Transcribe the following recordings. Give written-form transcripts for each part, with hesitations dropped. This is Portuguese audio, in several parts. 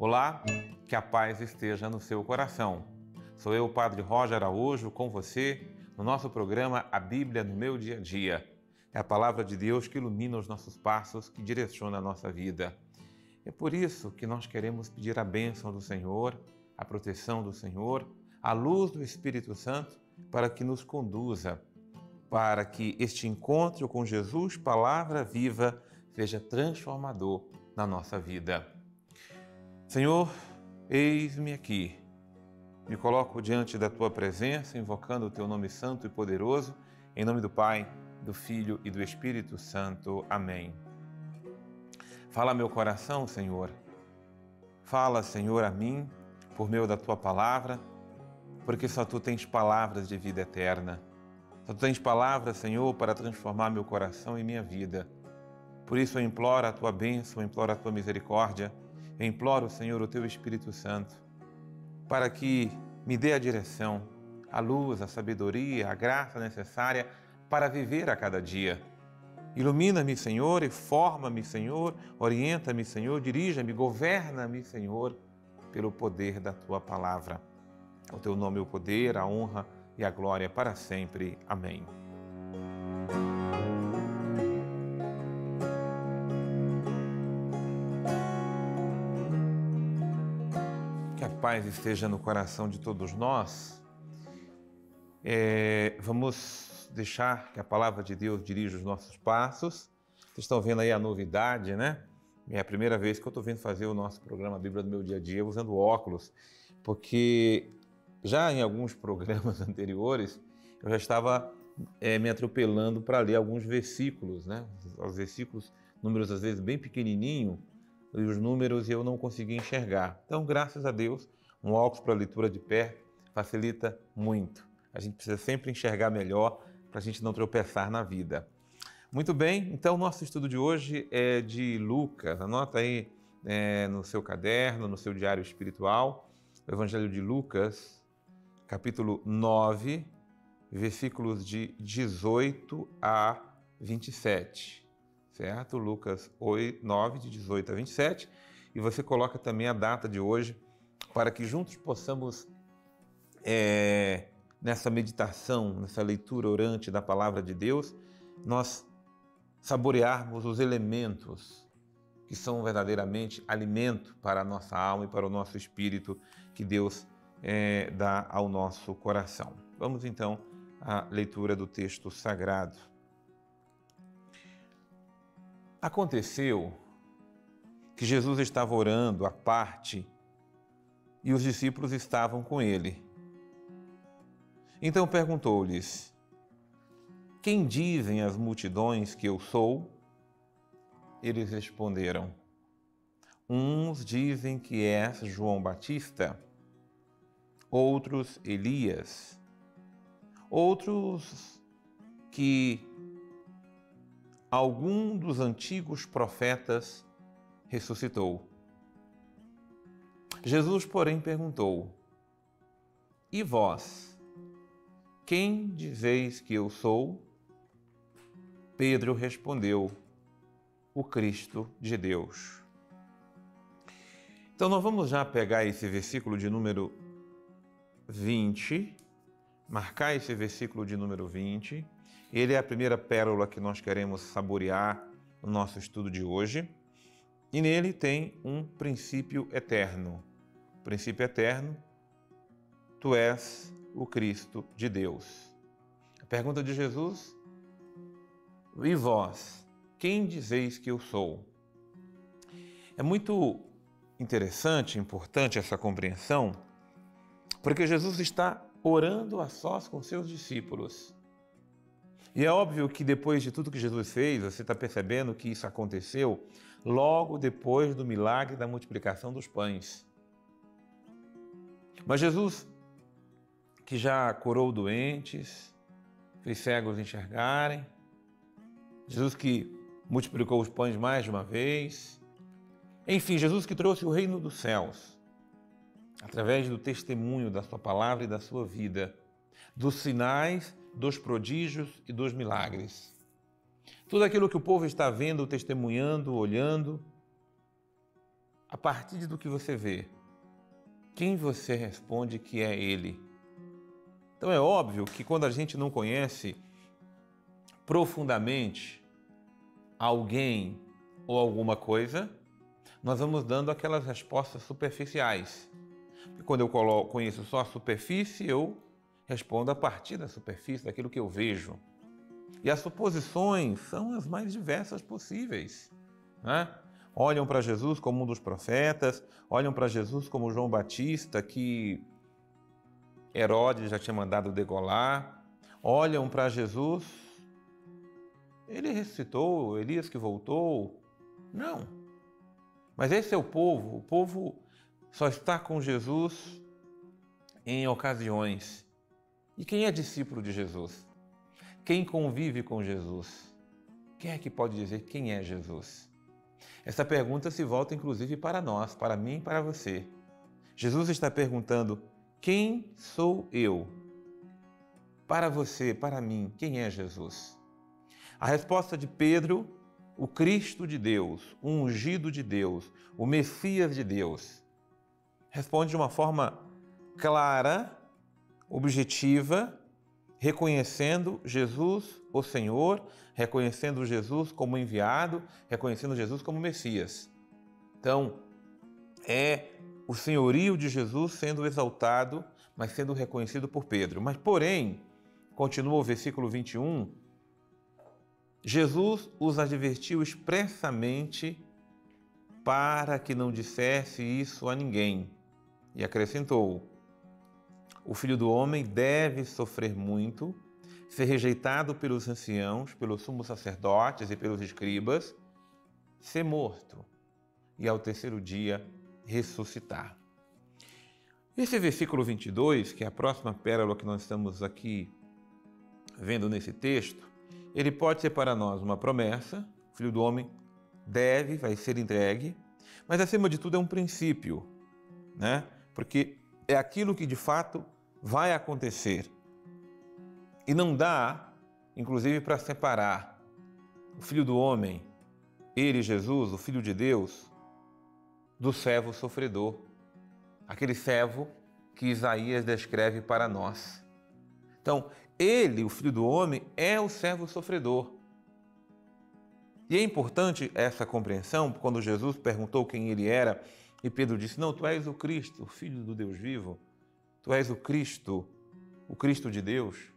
Olá, que a paz esteja no seu coração. Sou eu, Padre Roger Araújo, com você no nosso programa A Bíblia no Meu Dia a Dia. É a palavra de Deus que ilumina os nossos passos, que direciona a nossa vida. É por isso que nós queremos pedir a bênção do Senhor, a proteção do Senhor, a luz do Espírito Santo para que nos conduza, para que este encontro com Jesus, palavra viva, seja transformador na nossa vida. Senhor, eis-me aqui. Me coloco diante da Tua presença, invocando o Teu nome santo e poderoso, em nome do Pai, do Filho e do Espírito Santo. Amém. Fala meu coração, Senhor. Fala, Senhor, a mim, por meio da Tua palavra, porque só Tu tens palavras de vida eterna. Só Tu tens palavras, Senhor, para transformar meu coração e minha vida. Por isso eu imploro a Tua bênção, eu imploro a Tua misericórdia, eu imploro, Senhor, o Teu Espírito Santo, para que me dê a direção, a luz, a sabedoria, a graça necessária para viver a cada dia. Ilumina-me, Senhor, e forma-me, Senhor, orienta-me, Senhor, dirija-me, governa-me, Senhor, pelo poder da Tua palavra. Ao Teu nome o poder, a honra e a glória para sempre. Amém. Que a paz esteja no coração de todos nós. Vamos deixar que a palavra de Deus dirija os nossos passos. Vocês estão vendo aí a novidade, né? É a primeira vez que eu estou vendo fazer o nosso programa Bíblia do Meu Dia a Dia usando óculos, porque já em alguns programas anteriores eu já estava me atropelando para ler alguns versículos, né? Os versículos, números às vezes bem pequenininho, e os números eu não conseguia enxergar. Então, graças a Deus, um óculos para leitura de perto facilita muito. A gente precisa sempre enxergar melhor para a gente não tropeçar na vida. Muito bem, então o nosso estudo de hoje é de Lucas. Anota aí no seu caderno, no seu diário espiritual, o Evangelho de Lucas, capítulo 9, versículos de 18 a 27. Certo? Lucas 9, de 18 a 27. E você coloca também a data de hoje para que juntos possamos, nessa meditação, nessa leitura orante da Palavra de Deus, nós saborearmos os elementos que são verdadeiramente alimento para a nossa alma e para o nosso espírito que Deus dá ao nosso coração. Vamos então à leitura do texto sagrado. Aconteceu que Jesus estava orando à parte e os discípulos estavam com ele. Então perguntou-lhes: quem dizem as multidões que eu sou? Eles responderam: uns dizem que és João Batista, outros Elias, outros que algum dos antigos profetas ressuscitou. Jesus, porém, perguntou: e vós, quem dizeis que eu sou? Pedro respondeu: o Cristo de Deus. Então nós vamos já pegar esse versículo de número 20, marcar esse versículo de número 20. Ele é a primeira pérola que nós queremos saborear no nosso estudo de hoje. E nele tem um princípio eterno. O princípio eterno: tu és o Cristo de Deus. A pergunta de Jesus: e vós, quem dizeis que eu sou? É muito interessante, importante essa compreensão, porque Jesus está orando a sós com seus discípulos. E é óbvio que depois de tudo que Jesus fez, você está percebendo que isso aconteceu logo depois do milagre da multiplicação dos pães. Mas Jesus, que já curou doentes, fez cegos enxergarem, Jesus que multiplicou os pães mais de uma vez, enfim, Jesus que trouxe o reino dos céus, através do testemunho da sua palavra e da sua vida, dos sinais, dos prodígios e dos milagres. Tudo aquilo que o povo está vendo, testemunhando, olhando, a partir do que você vê, quem você responde que é Ele? Então é óbvio que quando a gente não conhece profundamente alguém ou alguma coisa, nós vamos dando aquelas respostas superficiais. E quando eu conheço só a superfície, eu respondo a partir da superfície, daquilo que eu vejo. E as suposições são as mais diversas possíveis, né? Olham para Jesus como um dos profetas, olham para Jesus como João Batista, que Herodes já tinha mandado degolar, olham para Jesus, ele ressuscitou, Elias que voltou. Não. Mas esse é o povo só está com Jesus em ocasiões. E quem é discípulo de Jesus? Quem convive com Jesus? Quem é que pode dizer quem é Jesus? Essa pergunta se volta inclusive para nós, para mim e para você. Jesus está perguntando: quem sou eu? Para você, para mim, quem é Jesus? A resposta de Pedro: o Cristo de Deus, o ungido de Deus, o Messias de Deus. Responde de uma forma clara, objetiva, reconhecendo Jesus, o Senhor, reconhecendo Jesus como enviado, reconhecendo Jesus como Messias. Então, é o senhorio de Jesus sendo exaltado, mas sendo reconhecido por Pedro. Mas, porém, continua o versículo 21, Jesus os advertiu expressamente para que não dissesse isso a ninguém. E acrescentou: o Filho do Homem deve sofrer muito, ser rejeitado pelos anciãos, pelos sumos sacerdotes e pelos escribas, ser morto e ao terceiro dia ressuscitar. Esse versículo 22, que é a próxima pérola que nós estamos aqui vendo nesse texto, ele pode ser para nós uma promessa: o Filho do Homem vai ser entregue, mas acima de tudo é um princípio, né? Porque é aquilo que de fato vai acontecer. E não dá, inclusive, para separar o Filho do Homem, ele, Jesus, o Filho de Deus, do servo sofredor, aquele servo que Isaías descreve para nós. Então, ele, o Filho do Homem, é o servo sofredor. E é importante essa compreensão, quando Jesus perguntou quem ele era, e Pedro disse: não, tu és o Cristo, o Filho do Deus vivo, tu és o Cristo de Deus.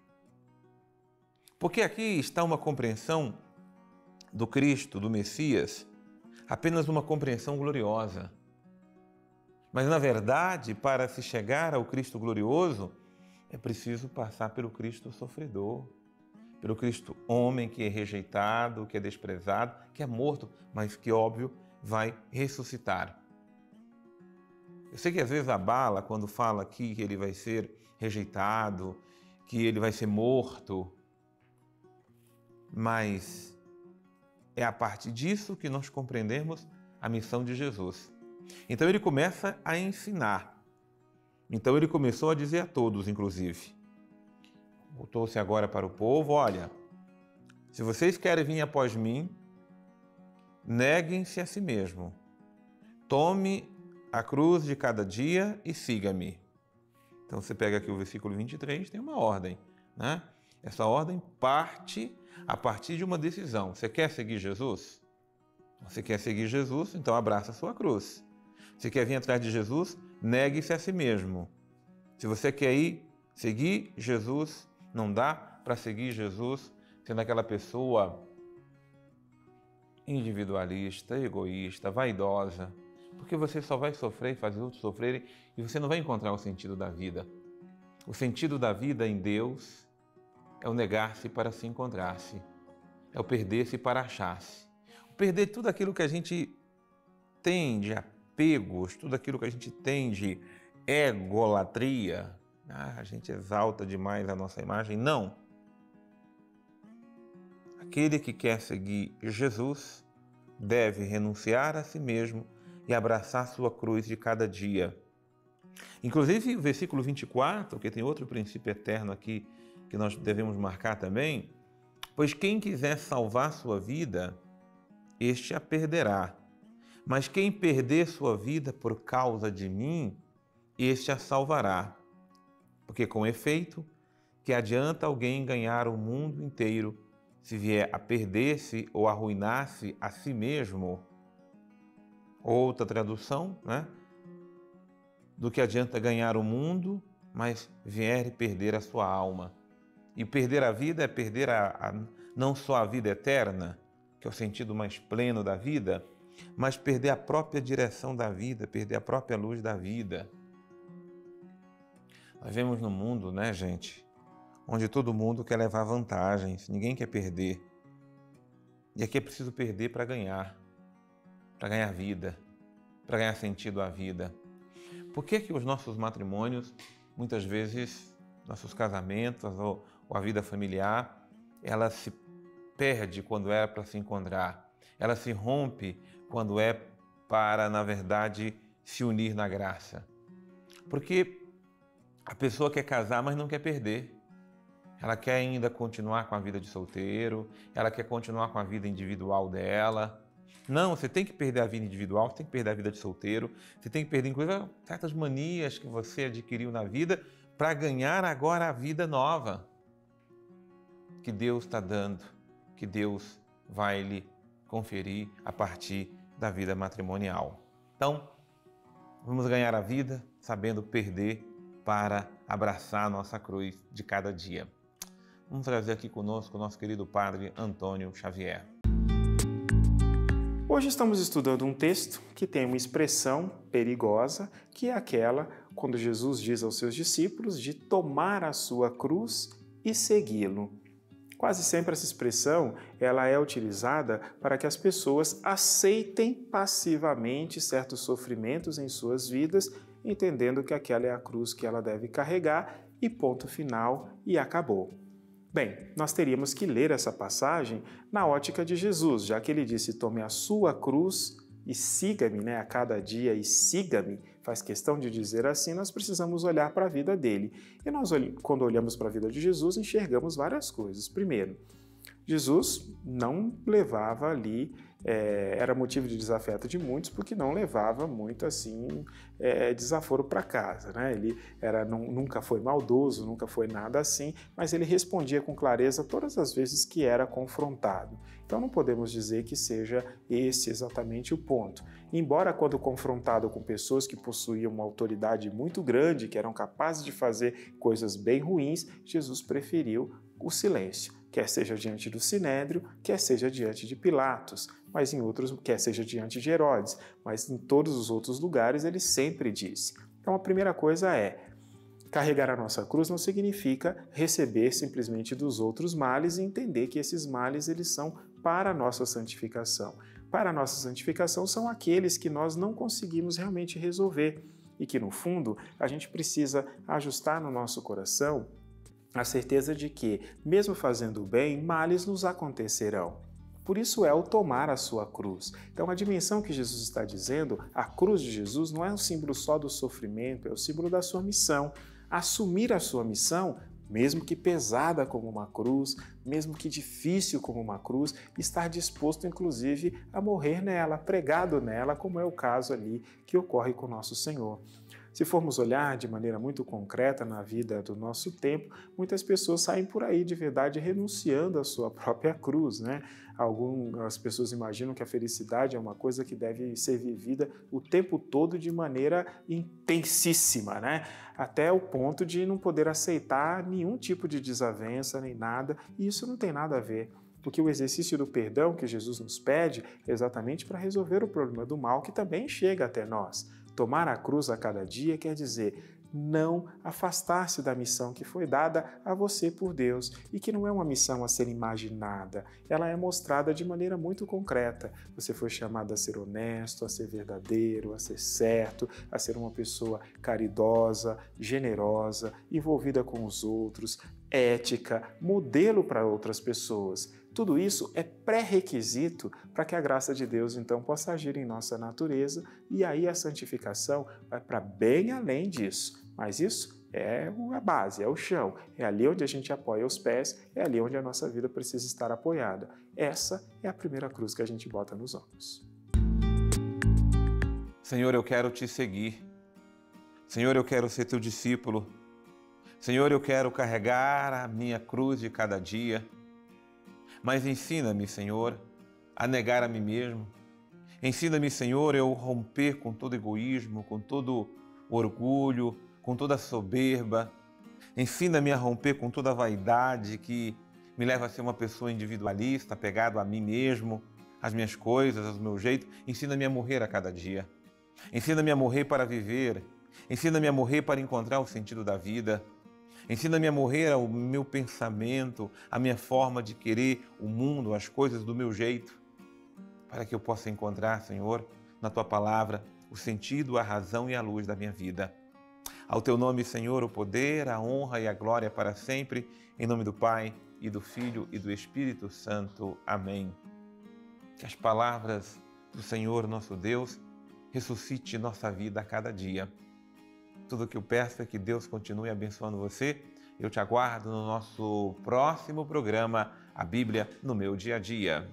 Porque aqui está uma compreensão do Cristo, do Messias, apenas uma compreensão gloriosa. Mas, na verdade, para se chegar ao Cristo glorioso, é preciso passar pelo Cristo sofredor, pelo Cristo homem que é rejeitado, que é desprezado, que é morto, mas que, óbvio, vai ressuscitar. Eu sei que às vezes abala quando fala aqui que ele vai ser rejeitado, que ele vai ser morto, mas é a partir disso que nós compreendemos a missão de Jesus. Então ele começa a ensinar. Então ele começou a dizer a todos, inclusive. Voltou-se agora para o povo: olha, se vocês querem vir após mim, neguem-se a si mesmo. Tome a cruz de cada dia e siga-me. Então você pega aqui o versículo 23, tem uma ordem, né? Essa ordem parte a partir de uma decisão. Você quer seguir Jesus? Você quer seguir Jesus? Então abraça a sua cruz. Você quer vir atrás de Jesus? Negue-se a si mesmo. Se você quer seguir Jesus, não dá para seguir Jesus sendo aquela pessoa individualista, egoísta, vaidosa, porque você só vai sofrer e fazer outros sofrerem e você não vai encontrar o sentido da vida. O sentido da vida em Deus é o negar-se para se encontrar-se, é o perder-se para achar-se, o perder tudo aquilo que a gente tem de apegos, tudo aquilo que a gente tem de egolatria. A gente exalta demais a nossa imagem. Não. Aquele que quer seguir Jesus deve renunciar a si mesmo e abraçar sua cruz de cada dia. Inclusive, o versículo 24, que tem outro princípio eterno aqui que nós devemos marcar também: pois quem quiser salvar sua vida, este a perderá. Mas quem perder sua vida por causa de mim, este a salvará. Porque, com efeito, que adianta alguém ganhar o mundo inteiro se vier a perder-se ou arruinar-se a si mesmo? Outra tradução, né? Do que adianta ganhar o mundo, mas vier e perder a sua alma. E perder a vida é perder não só a vida eterna, que é o sentido mais pleno da vida, mas perder a própria direção da vida, perder a própria luz da vida. Nós vemos no mundo, né, gente, onde todo mundo quer levar vantagens, ninguém quer perder. E aqui é preciso perder para ganhar vida, para ganhar sentido à vida. Por que que os nossos matrimônios, muitas vezes, nossos casamentos ou a vida familiar, ela se perde quando é para se encontrar, ela se rompe quando é para, na verdade, se unir na graça? Porque a pessoa quer casar, mas não quer perder. Ela quer ainda continuar com a vida de solteiro, ela quer continuar com a vida individual dela. Não, você tem que perder a vida individual, você tem que perder a vida de solteiro, você tem que perder, inclusive, certas manias que você adquiriu na vida para ganhar agora a vida nova que Deus está dando, que Deus vai lhe conferir a partir da vida matrimonial. Então, vamos ganhar a vida sabendo perder para abraçar a nossa cruz de cada dia. Vamos trazer aqui conosco o nosso querido Padre Antônio Xavier. Hoje estamos estudando um texto que tem uma expressão perigosa, que é aquela quando Jesus diz aos seus discípulos de tomar a sua cruz e segui-lo. Quase sempre essa expressão ela é utilizada para que as pessoas aceitem passivamente certos sofrimentos em suas vidas, entendendo que aquela é a cruz que ela deve carregar e ponto final e acabou. Bem, nós teríamos que ler essa passagem na ótica de Jesus, já que ele disse: tome a sua cruz e siga-me, a cada dia, e siga-me, faz questão de dizer assim, nós precisamos olhar para a vida dele. E nós, quando olhamos para a vida de Jesus, enxergamos várias coisas. Primeiro, Jesus não levava ali, era motivo de desafeto de muitos, porque não levava muito assim desaforo para casa, né? Ele nunca foi maldoso, nunca foi nada assim, mas ele respondia com clareza todas as vezes que era confrontado. Então não podemos dizer que seja esse exatamente o ponto. Embora quando confrontado com pessoas que possuíam uma autoridade muito grande, que eram capazes de fazer coisas bem ruins, Jesus preferiu o silêncio, quer seja diante do Sinédrio, quer seja diante de Pilatos, mas em outros, quer seja diante de Herodes, mas em todos os outros lugares ele sempre disse. Então a primeira coisa é, carregar a nossa cruz não significa receber simplesmente dos outros males e entender que esses males eles são para a nossa santificação. Para a nossa santificação são aqueles que nós não conseguimos realmente resolver e que, no fundo, a gente precisa ajustar no nosso coração a certeza de que, mesmo fazendo o bem, males nos acontecerão. Por isso é o tomar a sua cruz. Então a dimensão que Jesus está dizendo, a cruz de Jesus não é um símbolo só do sofrimento, é o símbolo da sua missão. Assumir a sua missão, mesmo que pesada como uma cruz, mesmo que difícil como uma cruz, estar disposto inclusive a morrer nela, pregado nela, como é o caso ali que ocorre com nosso Senhor. Se formos olhar de maneira muito concreta na vida do nosso tempo, muitas pessoas saem por aí de verdade renunciando à sua própria cruz, né? Algumas pessoas imaginam que a felicidade é uma coisa que deve ser vivida o tempo todo de maneira intensíssima, né? Até o ponto de não poder aceitar nenhum tipo de desavença nem nada, e isso não tem nada a ver. Porque o exercício do perdão que Jesus nos pede é exatamente para resolver o problema do mal que também chega até nós. Tomar a cruz a cada dia quer dizer não afastar-se da missão que foi dada a você por Deus e que não é uma missão a ser imaginada, ela é mostrada de maneira muito concreta. Você foi chamado a ser honesto, a ser verdadeiro, a ser certo, a ser uma pessoa caridosa, generosa, envolvida com os outros, ética, modelo para outras pessoas. Tudo isso é pré-requisito para que a graça de Deus, então, possa agir em nossa natureza e aí a santificação vai para bem além disso. Mas isso é a base, é o chão, é ali onde a gente apoia os pés, é ali onde a nossa vida precisa estar apoiada. Essa é a primeira cruz que a gente bota nos ombros. Senhor, eu quero te seguir. Senhor, eu quero ser teu discípulo. Senhor, eu quero carregar a minha cruz de cada dia. Mas ensina-me, Senhor, a negar a mim mesmo. Ensina-me, Senhor, eu romper com todo egoísmo, com todo orgulho, com toda soberba. Ensina-me a romper com toda vaidade que me leva a ser uma pessoa individualista, apegado a mim mesmo, às minhas coisas, ao meu jeito. Ensina-me a morrer a cada dia. Ensina-me a morrer para viver. Ensina-me a morrer para encontrar o sentido da vida. Ensina-me a morrer ao meu pensamento, à minha forma de querer o mundo, as coisas do meu jeito, para que eu possa encontrar, Senhor, na Tua palavra, o sentido, a razão e a luz da minha vida. Ao Teu nome, Senhor, o poder, a honra e a glória para sempre, em nome do Pai, e do Filho e do Espírito Santo. Amém. Que as palavras do Senhor, nosso Deus, ressuscite nossa vida a cada dia. Tudo o que eu peço é que Deus continue abençoando você. Eu te aguardo no nosso próximo programa, A Bíblia no Meu Dia a Dia.